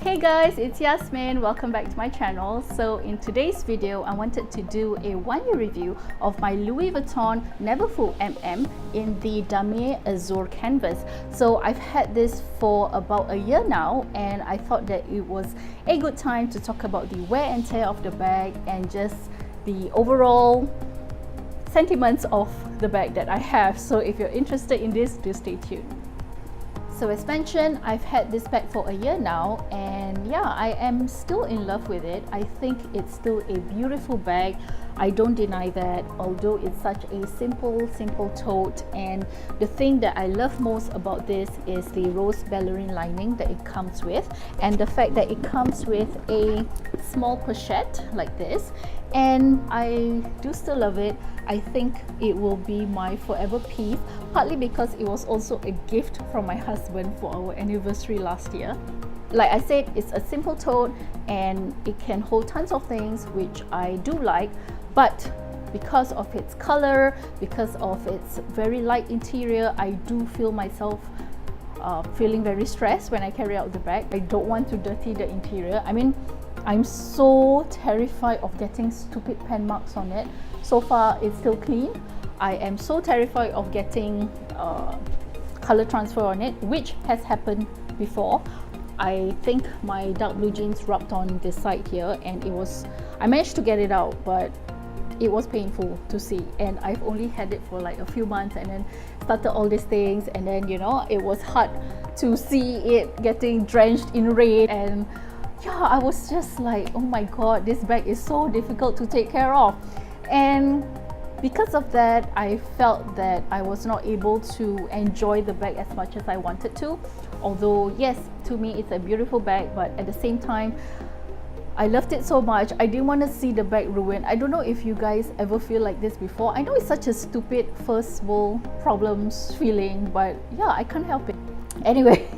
Hey guys, it's Yasmin. Welcome back to my channel. So in today's video, I wanted to do a one-year review of my Louis Vuitton Neverfull MM in the Damier Azur canvas. So I've had this for about a year now, and I thought that it was a good time to talk about the wear and tear of the bag and just the overall sentiments of the bag that I have. So if you're interested in this, do stay tuned. So as mentioned, I've had this bag for a year now, and yeah, I am still in love with it. I think it's still a beautiful bag. I don't deny that, although it's such a simple tote. And the thing that I love most about this is the rose ballerine lining that it comes with, and the fact that it comes with a small pochette like this. And I do still love it. I think it will be my forever piece, partly because it was also a gift from my husband for our anniversary last year. Like I said, it's a simple tote and it can hold tons of things, which I do like, but because of its color, because of its very light interior, I do feel myself feeling very stressed when I carry out the bag. I don't want to dirty the interior. I mean, I'm so terrified of getting stupid pen marks on it. So far, it's still clean. I am so terrified of getting color transfer on it, which has happened before. I think my dark blue jeans rubbed on this side here, and I managed to get it out, but it was painful to see. And I've only had it for like a few months, and then started all these things, and then it was hard to see it getting drenched in rain. And yeah, I was just like, oh my god, this bag is so difficult to take care of. And because of that, I felt that I was not able to enjoy the bag as much as I wanted to. Although yes, to me it's a beautiful bag, but at the same time, I loved it so much. I didn't want to see the bag ruined. I don't know if you guys ever feel like this before. I know it's such a stupid first world problems feeling, but yeah, I can't help it. Anyway,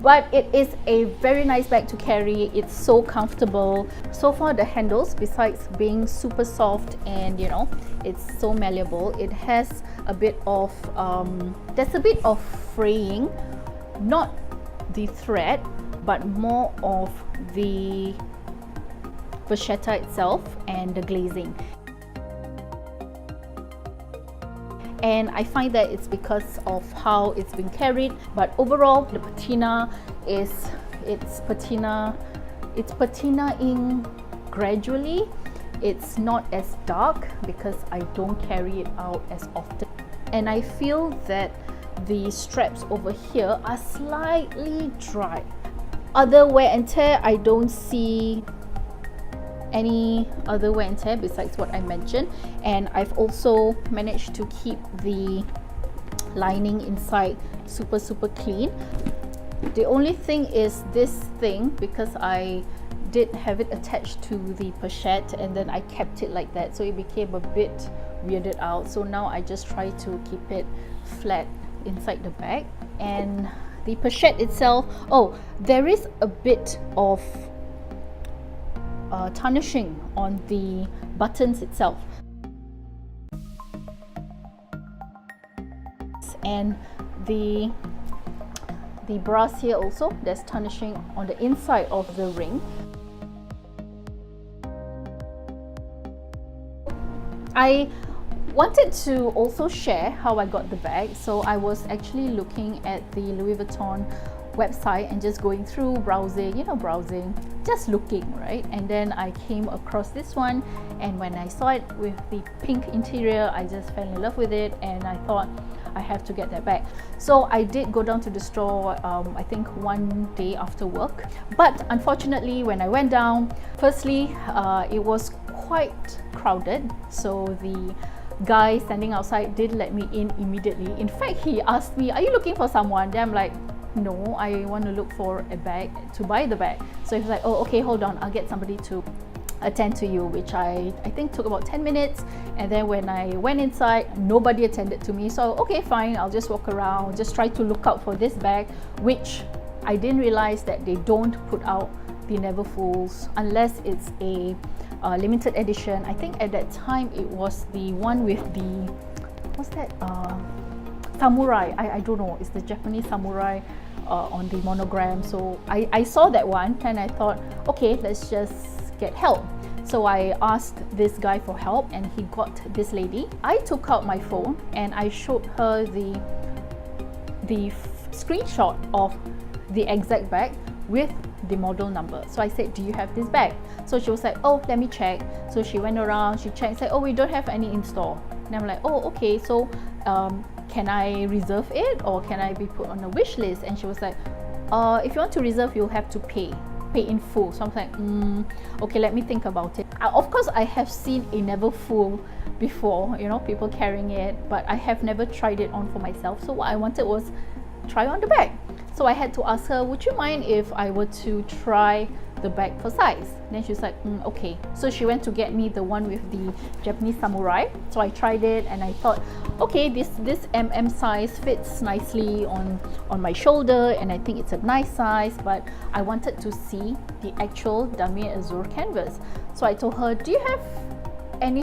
but it is a very nice bag to carry. It's so comfortable. So far, the handles, besides being super soft and it's so malleable, it has a bit of there's a bit of fraying, not the thread, but more of the vachetta itself and the glazing. And I find that it's because of how it's been carried, but overall the patina it's patinaing gradually. It's not as dark because I don't carry it out as often, and I feel that the straps over here are slightly dry. Other wear and tear, I don't see any other wear and tear besides what I mentioned, and I've also managed to keep the lining inside super clean. The only thing is this thing, because I did have it attached to the pochette and then I kept it like that, so it became a bit weirded out. So now I just try to keep it flat inside the bag. And the pochette itself, there is a bit of tarnishing on the buttons itself, and the brass here also, there's tarnishing on the inside of the ring. I wanted to also share how I got the bag. So I was actually looking at the Louis Vuitton website and just going through, browsing, just looking, right? And then I came across this one, and when I saw it with the pink interior, I just fell in love with it, and I thought I have to get that bag. So I did go down to the store, I think one day after work, but unfortunately when I went down, firstly it was quite crowded, so the guy standing outside did let me in immediately. In fact, he asked me, are you looking for someone? Then I'm like, no, I want to look for a bag to buy the bag. So he was like, oh okay, hold on, I'll get somebody to attend to you, which I think took about 10 minutes. And then when I went inside, nobody attended to me. So okay, fine, I'll just walk around, just try to look out for this bag, which I didn't realize that they don't put out the Neverfulls unless it's a limited edition. I think at that time it was the one with the, what's that, samurai, I don't know, it's the Japanese samurai on the monogram. So I saw that one and I thought, okay, let's just get help. So I asked this guy for help and he got this lady. I took out my phone and I showed her the screenshot of the exact bag with the model number. So I said, do you have this bag? So she was like, oh, let me check. So she went around, she checked, said, oh, we don't have any in store. And I'm like, oh, okay, so can I reserve it or can I be put on a wish list? And she was like, if you want to reserve, you'll have to pay in full. So I'm like, okay, let me think about it. Of course, I have seen a Neverfull before, you know, people carrying it, but I have never tried it on for myself. So what I wanted was try on the bag. So I had to ask her, would you mind if I were to try the bag for size? Then she was like, okay. So she went to get me the one with the Japanese samurai. So I tried it and I thought, okay, this MM size fits nicely on my shoulder and I think it's a nice size, but I wanted to see the actual Damier Azur canvas. So I told her, do you have any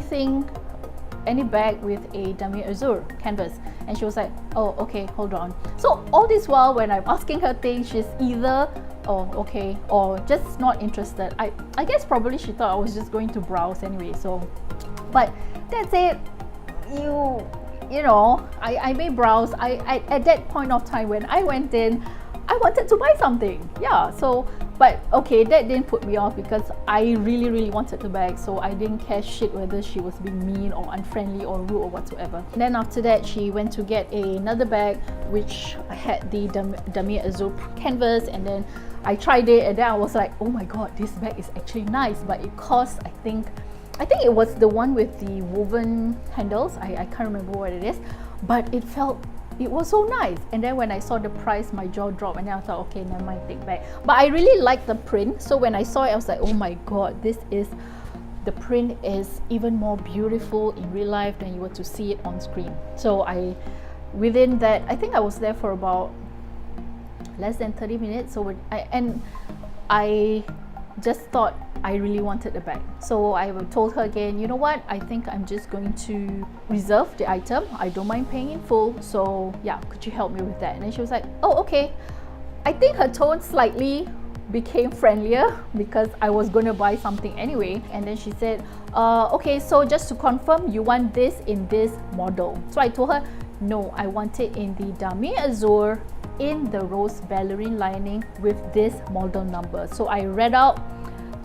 bag with a Damier Azur canvas? And she was like, oh, okay, hold on. So all this while when I'm asking her things, she's either oh, okay, or just not interested. I guess probably she thought I was just going to browse anyway. So, but that's it. You know, I may browse. At that point of time when I went in, I wanted to buy something. Yeah, so but okay, that didn't put me off because I really wanted the bag, so I didn't care shit whether she was being mean or unfriendly or rude or whatsoever. And then after that, she went to get another bag which had the Damier Azur canvas, and then I tried it and then I was like, oh my god, this bag is actually nice, but it cost, I think it was the one with the woven handles. I can't remember what it is, but it was so nice. And then when I saw the price, my jaw dropped and then I thought, okay, never mind, take back. But I really liked the print, so when I saw it I was like, oh my god, the print is even more beautiful in real life than you were to see it on screen. So within that, I think I was there for about less than 30 minutes. So I just thought I really wanted the bag. So I told her again, you know what, I think I'm just going to reserve the item. I don't mind paying in full, so yeah, could you help me with that? And then she was like, oh, okay. I think her tone slightly became friendlier because I was going to buy something anyway. And then she said, okay, so just to confirm, you want this in this model? So I told her, no, I want it in the Damier Azur in the rose ballerine lining with this model number. So I read out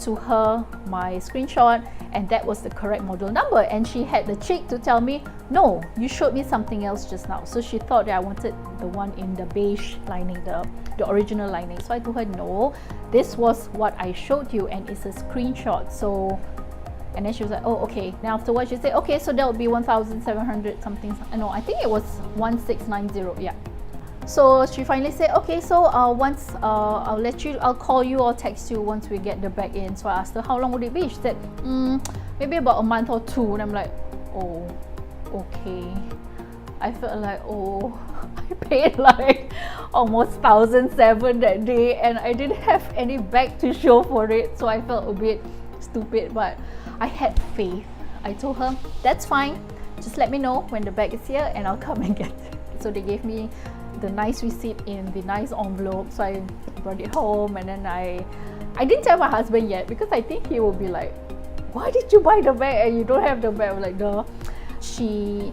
to her my screenshot and that was the correct model number, and she had the cheek to tell me, no, you showed me something else just now. So she thought that I wanted the one in the beige lining, the original lining. So I told her, no, this was what I showed you and it's a screenshot. So, and then she was like, oh, okay. Then afterwards she said, okay, so that would be 1,700 something. No, I think it was 1,690. Yeah. So she finally said, okay, so once I'll call you or text you once we get the bag in. So I asked her, how long would it be? She said, maybe about a month or two. And I'm like, oh, okay. I felt like, oh, I paid like almost 1,700 that day and I didn't have any bag to show for it. So I felt a bit stupid, but I had faith. I told her, that's fine. Just let me know when the bag is here and I'll come and get it. So they gave me the nice receipt in the nice envelope, so I brought it home. And then I didn't tell my husband yet because I think he will be like, why did you buy the bag and you don't have the bag? I'm like, no. She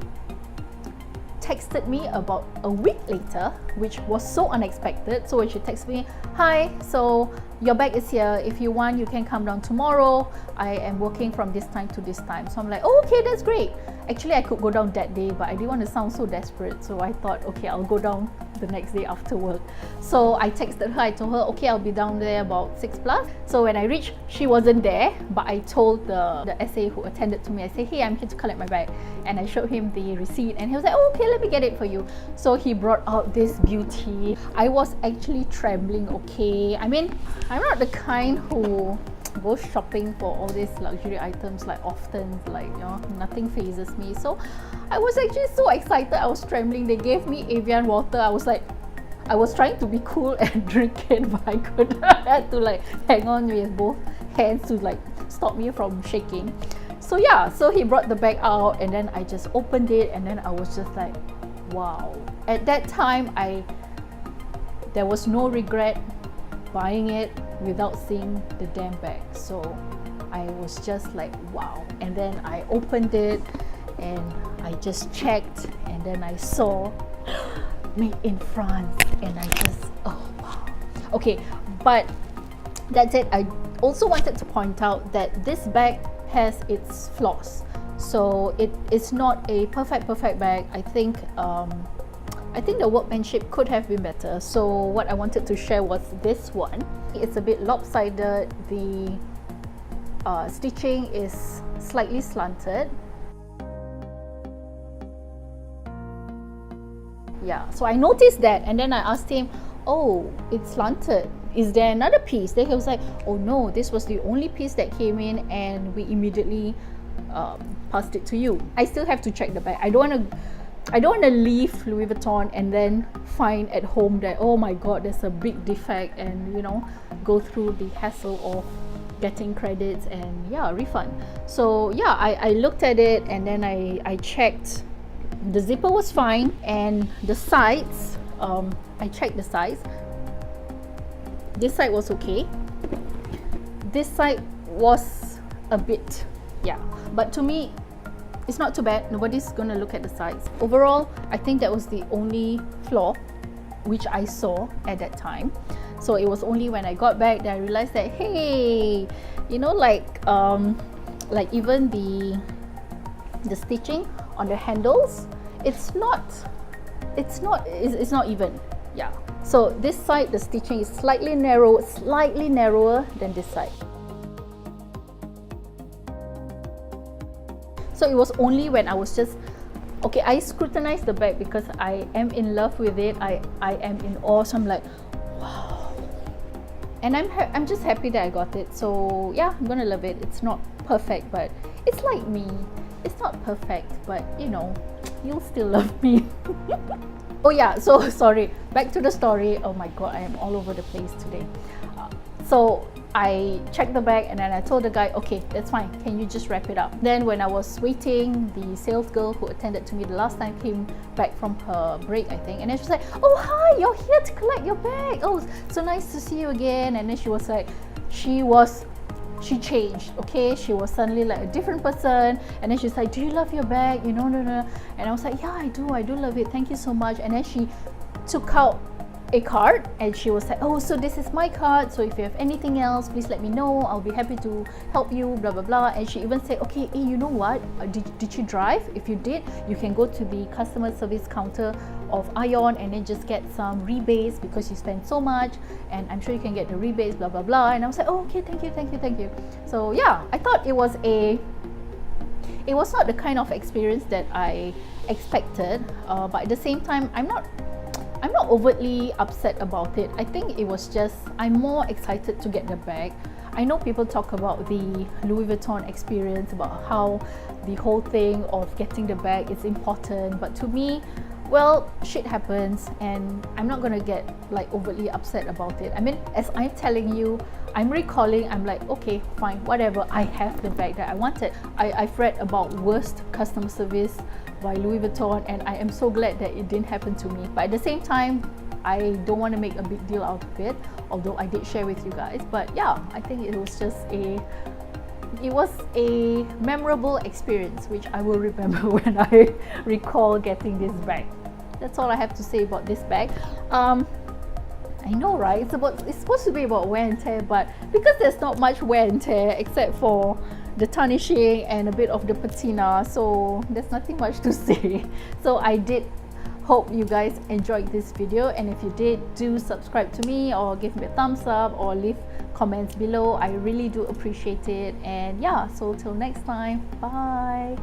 texted me about a week later, which was so unexpected. So when she texted me, hi, so your bag is here, if you want you can come down tomorrow, I am working from this time to this time. So I'm like, oh, okay, that's great. Actually I could go down that day, but I didn't want to sound so desperate, so I thought, okay, I'll go down the next day after work. So I texted her, I told her, okay, I'll be down there about 6 plus. So when I reached, she wasn't there, but I told the SA who attended to me, I said, hey, I'm here to collect my bag. And I showed him the receipt and he was like, oh, okay, let me get it for you. So he brought out this beauty. I was actually trembling, okay. I mean, I'm not the kind who goes shopping for all these luxury items like often, like, you know, nothing phases me. So I was actually so excited, I was trembling. They gave me Evian water. I was like, I was trying to be cool and drink it, but I couldn't. I had to like hang on with both hands to like stop me from shaking. So yeah, so he brought the bag out and then I just opened it and then I was just like, wow. At that time, there was no regret buying it without seeing the damn bag. So I was just like, wow. And then I opened it and I just checked, and then I saw made in France, and I just, oh wow. Okay, but that's it. I also wanted to point out that this bag has its flaws. So it is not a perfect bag. I think the workmanship could have been better. So what I wanted to share was this one. It's a bit lopsided. The stitching is slightly slanted. Yeah, so I noticed that, and then I asked him, oh, it's slanted, is there another piece? Then he was like, oh no, this was the only piece that came in, and we immediately passed it to you. I still have to check the bag. I don't want to leave Louis Vuitton and then find at home that, oh my god, there's a big defect, and you know, go through the hassle of getting credits and yeah, refund. So yeah, I looked at it, and then I checked. The zipper was fine, and the sides, I checked the sides. This side was okay. This side was a bit, yeah, but to me it's not too bad. Nobody's gonna look at the sides. Overall, I think that was the only flaw which I saw at that time. So it was only when I got back that I realized that, hey, you know, like even the stitching on the handles, it's not even. Yeah, so this side the stitching is slightly narrower than this side. So it was only when I was just, okay, I scrutinized the bag because I am in love with it. I am in awe. So I'm like, wow. And I'm just happy that I got it. So yeah, I'm gonna love it. It's not perfect, but it's like me. It's not perfect, but you know, you'll still love me. Oh yeah, so sorry, back to the story. Oh my god, I am all over the place today. So I checked the bag, and then I told the guy, okay, that's fine, can you just wrap it up? Then when I was waiting, the sales girl who attended to me the last time came back from her break, I think, and then she was like, oh hi, you're here to collect your bag. Oh, so nice to see you again. And then she was like, she changed, okay? She was suddenly like a different person, and then she's like, do you love your bag? You know, no. And I was like, yeah, I do love it, thank you so much. And then she took out a card, and she was like, oh, so this is my card, so if you have anything else, please let me know, I'll be happy to help you, blah blah blah. And she even said, okay, hey, you know what, did you drive? If you did, you can go to the customer service counter of Ion and then just get some rebates because you spend so much, and I'm sure you can get the rebates, blah blah blah. And I was like, oh, okay, thank you. So yeah, I thought it was not the kind of experience that I expected, but at the same time, I'm not overtly upset about it. I think it was just, I'm more excited to get the bag. I know people talk about the Louis Vuitton experience, about how the whole thing of getting the bag is important, but to me, well, shit happens, and I'm not gonna get like overtly upset about it. I mean, as I'm telling you, I'm recalling, I'm like, okay, fine, whatever, I have the bag that I wanted. I've read about worst customer service by Louis Vuitton, and I am so glad that it didn't happen to me. But at the same time, I don't want to make a big deal out of it, although I did share with you guys. But yeah, I think it was just a memorable experience which I will remember when I recall getting this bag. That's all I have to say about this bag. I know, right? It's supposed to be about wear and tear, but because there's not much wear and tear except for the tarnishing and a bit of the patina, so there's nothing much to say. So I did hope you guys enjoyed this video, and if you did, do subscribe to me or give me a thumbs up or leave comments below. I really do appreciate it. And yeah, so till next time, bye.